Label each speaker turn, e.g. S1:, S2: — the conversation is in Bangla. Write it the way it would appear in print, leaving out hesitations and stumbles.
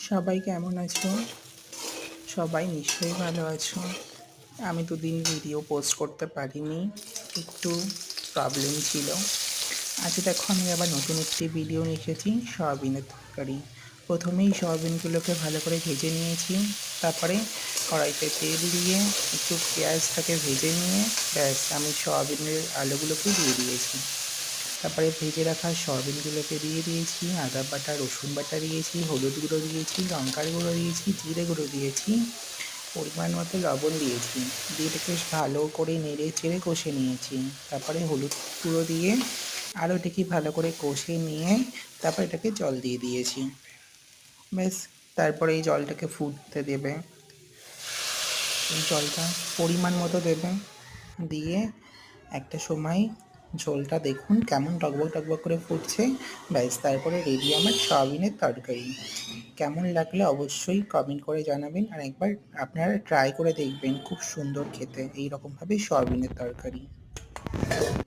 S1: সবাই কেমন আছো? সবাই নিশ্চয়ই ভালো আছো। আমি দুদিন ভিডিও পোস্ট করতে পারিনি, একটু প্রবলেম ছিল। আজ দেখো আমি আবার নতুন একটি ভিডিও নিয়ে এসেছি, সয়াবিনের তরকারি। প্রথমেই সয়াবিনগুলোকে ভালো করে ভেজে নিয়েছি, তারপরে কড়াইতে তেল দিয়ে একটু পেঁয়াজটাকে ভেজে নিয়ে ব্যাস আমি সয়াবিনের আলুগুলোকে দিয়ে দিয়েছি। তারপরে ভেজে রাখা সয়াবিনগুলোকে দিয়ে দিয়েছি, আদা বাটা রসুন বাটা দিয়েছি, হলুদ গুঁড়ো দিয়েছি, লঙ্কার গুঁড়ো দিয়েছি, জিরে গুঁড়ো দিয়েছি, পরিমাণ মতো লবণ দিয়েছি, দিয়ে এটাকে বেশ ভালো করে নেড়ে চেড়ে কষে নিয়েছি। তারপরে হলুদ গুঁড়ো দিয়ে আরও এটাকে ভালো করে কষে নিয়ে তারপর এটাকে জল দিয়ে দিয়েছি। ব্যাস, তারপরে এই জলটাকে ফুটতে দেবে, এই জলটা পরিমাণ মতো দেবে, দিয়ে একটা সময় ঝোলটা দেখুন কেমন টকবক টকবক করে ফুটছে। ব্যাস, তারপরে রেডি আমার সয়াবিনের তরকারি। কেমন লাগলে অবশ্যই কমেন্ট করে জানাবেন, আর একবার আপনারা ট্রাই করে দেখবেন, খুব সুন্দর খেতে এই রকমভাবে সয়াবিনের তরকারি।